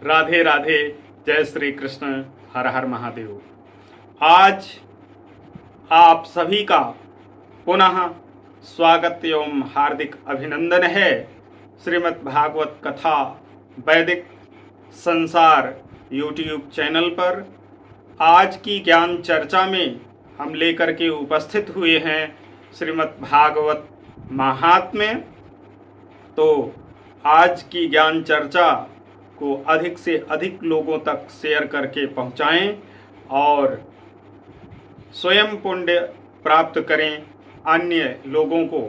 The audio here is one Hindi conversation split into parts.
राधे राधे, जय श्री कृष्ण, हर हर महादेव। आज आप सभी का पुनः स्वागत एवं हार्दिक अभिनंदन है श्रीमद् भागवत कथा वैदिक संसार यूट्यूब चैनल पर। आज की ज्ञान चर्चा में हम लेकर के उपस्थित हुए हैं श्रीमद् भागवत महात्म्य। तो आज की ज्ञान चर्चा को अधिक से अधिक लोगों तक शेयर करके पहुंचाएं और स्वयं पुण्य प्राप्त करें, अन्य लोगों को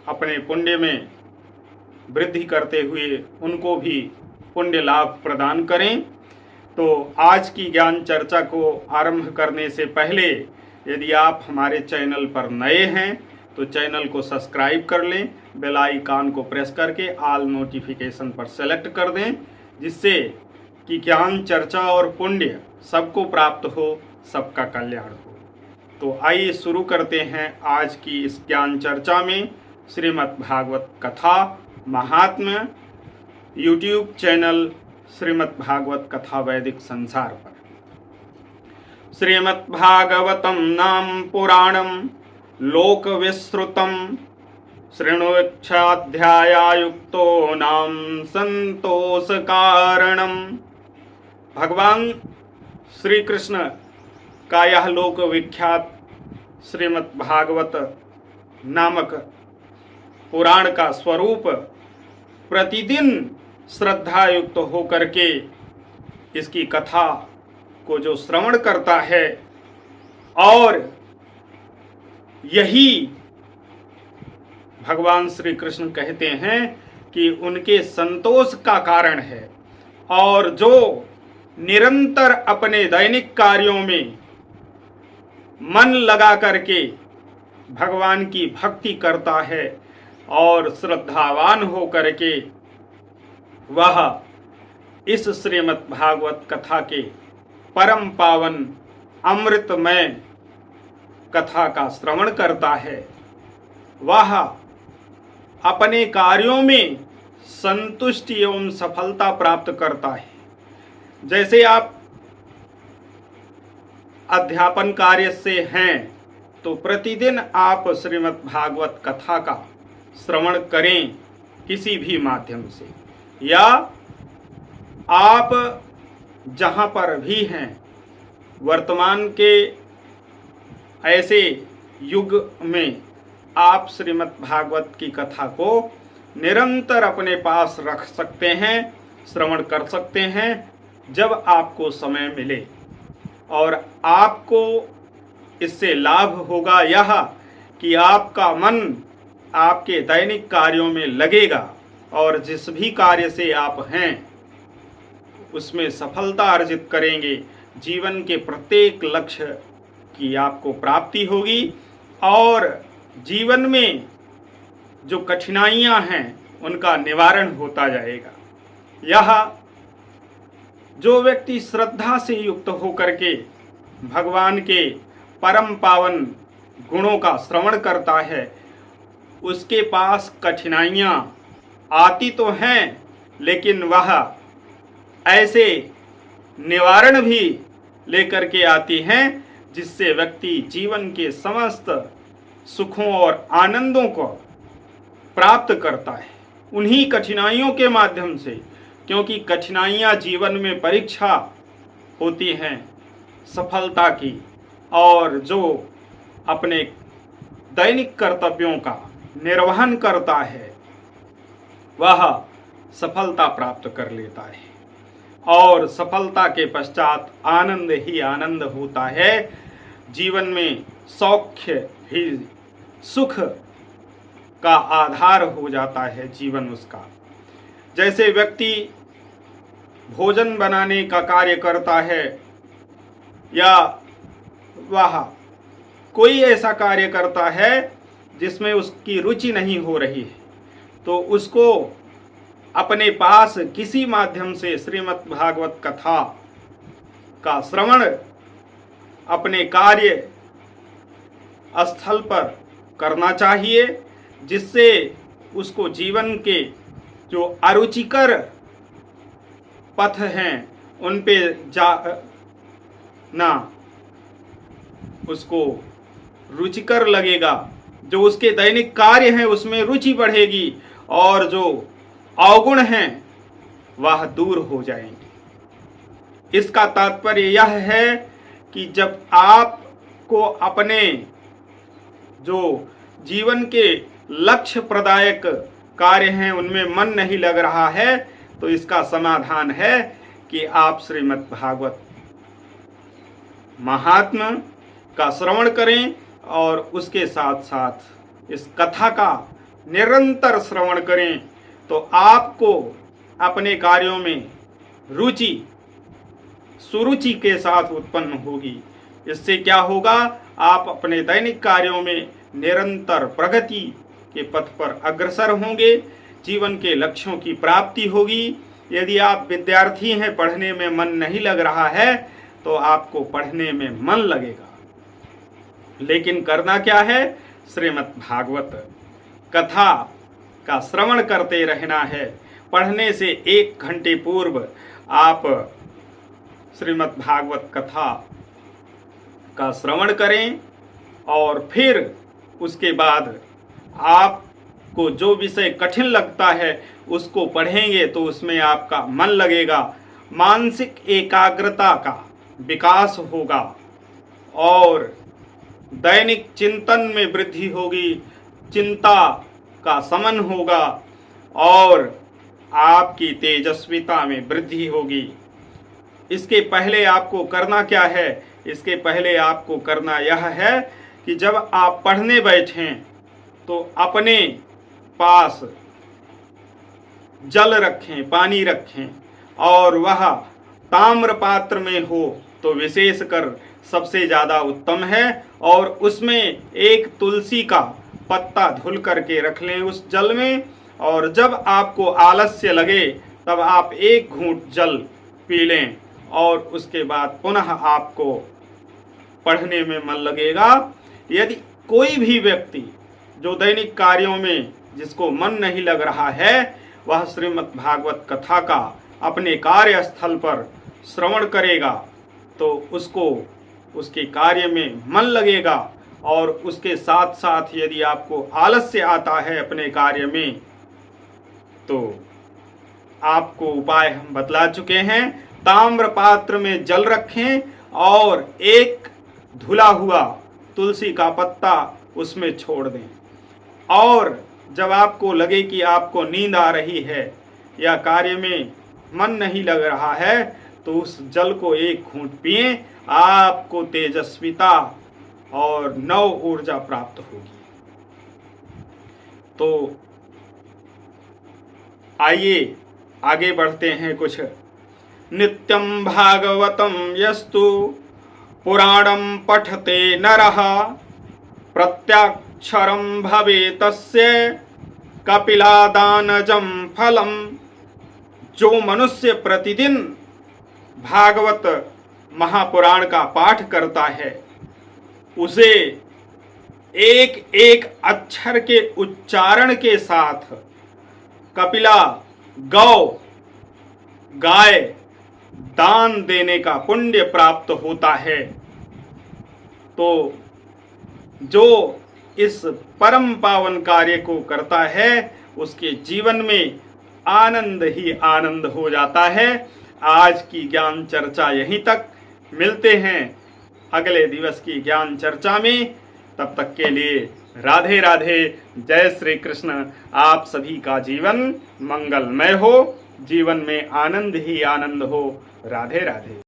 अपने पुण्य में वृद्धि करते हुए उनको भी पुण्य लाभ प्रदान करें। तो आज की ज्ञान चर्चा को आरंभ करने से पहले यदि आप हमारे चैनल पर नए हैं तो चैनल को सब्सक्राइब कर लें, बेल आइकन को प्रेस करके ऑल नोटिफिकेशन पर सेलेक्ट कर दें, जिससे कि ज्ञान चर्चा और पुण्य सबको प्राप्त हो, सबका कल्याण हो। तो आइए शुरू करते हैं आज की इस ज्ञान चर्चा में श्रीमद् भागवत कथा महात्म्य यूट्यूब चैनल श्रीमद् भागवत कथा वैदिक संसार पर। श्रीमद् भागवतम नाम पुराणम लोक विस्तृतम शृणुच्छाध्यायुक्तो नाम संतोष कारणम। भगवान श्री कृष्ण का यह लोक विख्यात श्रीमद् भागवत नामक पुराण का स्वरूप प्रतिदिन श्रद्धा युक्त होकर के इसकी कथा को जो श्रवण करता है, और यही भगवान श्री कृष्ण कहते हैं कि उनके संतोष का कारण है। और जो निरंतर अपने दैनिक कार्यों में मन लगा करके भगवान की भक्ति करता है और श्रद्धावान हो करके वह इस श्रीमद् भागवत कथा के परम पावन अमृतमय कथा का श्रवण करता है, वह अपने कार्यों में संतुष्टि एवं सफलता प्राप्त करता है। जैसे आप अध्यापन कार्य से हैं तो प्रतिदिन आप श्रीमद् भागवत कथा का श्रवण करें किसी भी माध्यम से, या आप जहां पर भी हैं वर्तमान के ऐसे युग में आप श्रीमद् भागवत की कथा को निरंतर अपने पास रख सकते हैं, श्रवण कर सकते हैं जब आपको समय मिले। और आपको इससे लाभ होगा यह कि आपका मन आपके दैनिक कार्यों में लगेगा और जिस भी कार्य से आप हैं उसमें सफलता अर्जित करेंगे। जीवन के प्रत्येक लक्ष्य की आपको प्राप्ति होगी और जीवन में जो कठिनाइयां हैं उनका निवारण होता जाएगा। यह जो व्यक्ति श्रद्धा से युक्त होकर के भगवान के परम पावन गुणों का श्रवण करता है, उसके पास कठिनाइयां आती तो हैं, लेकिन वह ऐसे निवारण भी लेकर के आती हैं जिससे व्यक्ति जीवन के समस्त सुखों और आनंदों को प्राप्त करता है उन्हीं कठिनाइयों के माध्यम से, क्योंकि कठिनाइयां जीवन में परीक्षा होती हैं सफलता की, और जो अपने दैनिक कर्तव्यों का निर्वहन करता है वह सफलता प्राप्त कर लेता है और सफलता के पश्चात आनंद ही आनंद होता है। जीवन में सौख्य ही सुख का आधार हो जाता है जीवन उसका। जैसे व्यक्ति भोजन बनाने का कार्य करता है या वह कोई ऐसा कार्य करता है जिसमें उसकी रुचि नहीं हो रही है, तो उसको अपने पास किसी माध्यम से श्रीमद् भागवत कथा का श्रवण अपने कार्य स्थल पर करना चाहिए, जिससे उसको जीवन के जो अरुचिकर पथ हैं उन पे जा ना उसको रुचिकर लगेगा, जो उसके दैनिक कार्य हैं उसमें रुचि बढ़ेगी और जो अवगुण हैं वह दूर हो जाएंगे। इसका तात्पर्य यह है कि जब आपको अपने जो जीवन के लक्ष्य प्रदायक कार्य हैं उनमें मन नहीं लग रहा है, तो इसका समाधान है कि आप श्रीमद् भागवत महात्म्य का श्रवण करें और उसके साथ साथ इस कथा का निरंतर श्रवण करें, तो आपको अपने कार्यों में रुचि सुरुचि के साथ उत्पन्न होगी। इससे क्या होगा, आप अपने दैनिक कार्यों में निरंतर प्रगति के पथ पर अग्रसर होंगे, जीवन के लक्ष्यों की प्राप्ति होगी। यदि आप विद्यार्थी हैं, पढ़ने में मन नहीं लग रहा है, तो आपको पढ़ने में मन लगेगा। लेकिन करना क्या है, श्रीमद् भागवत कथा का श्रवण करते रहना है। पढ़ने से 1 घंटे पूर्व आप श्रीमद् भागवत कथा का श्रवण करें और फिर उसके बाद आपको जो विषय कठिन लगता है उसको पढ़ेंगे तो उसमें आपका मन लगेगा, मानसिक एकाग्रता का विकास होगा और दैनिक चिंतन में वृद्धि होगी, चिंता का शमन होगा और आपकी तेजस्विता में वृद्धि होगी। इसके पहले आपको करना क्या है, इसके पहले आपको करना यह है कि जब आप पढ़ने बैठें तो अपने पास जल रखें, पानी रखें और वह ताम्र पात्र में हो तो विशेषकर सबसे ज़्यादा उत्तम है, और उसमें एक तुलसी का पत्ता धुल करके रख लें उस जल में, और जब आपको आलस्य लगे तब आप 1 घूंट जल पी लें और उसके बाद पुनः आपको पढ़ने में मन लगेगा। यदि कोई भी व्यक्ति जो दैनिक कार्यों में जिसको मन नहीं लग रहा है, वह श्रीमद् भागवत कथा का अपने कार्यस्थल पर श्रवण करेगा तो उसको उसके कार्य में मन लगेगा, और उसके साथ साथ यदि आपको आलस्य आता है अपने कार्य में तो आपको उपाय हम बतला चुके हैं। ताम्र पात्र में जल रखें और 1 धुला हुआ तुलसी का पत्ता उसमें छोड़ दें, और जब आपको लगे कि आपको नींद आ रही है या कार्य में मन नहीं लग रहा है तो उस जल को 1 घूंट पिएं, आपको तेजस्विता और नव ऊर्जा प्राप्त होगी। तो आइए आगे बढ़ते हैं कुछ। नित्यं भागवतं यस्तु पुराणं पठते नरः प्रत्यक्षरं भवेतस्य कपिलादानजं फलम। जो मनुष्य प्रतिदिन भागवत महापुराण का पाठ करता है उसे एक एक अक्षर के उच्चारण के साथ कपिला गौ गाय दान देने का पुण्य प्राप्त होता है। तो जो इस परम पावन कार्य को करता है उसके जीवन में आनंद ही आनंद हो जाता है। आज की ज्ञान चर्चा यहीं तक, मिलते हैं अगले दिवस की ज्ञान चर्चा में। तब तक के लिए राधे राधे, जय श्री कृष्ण। आप सभी का जीवन मंगलमय हो, जीवन में आनंद ही आनंद हो। राधे राधे।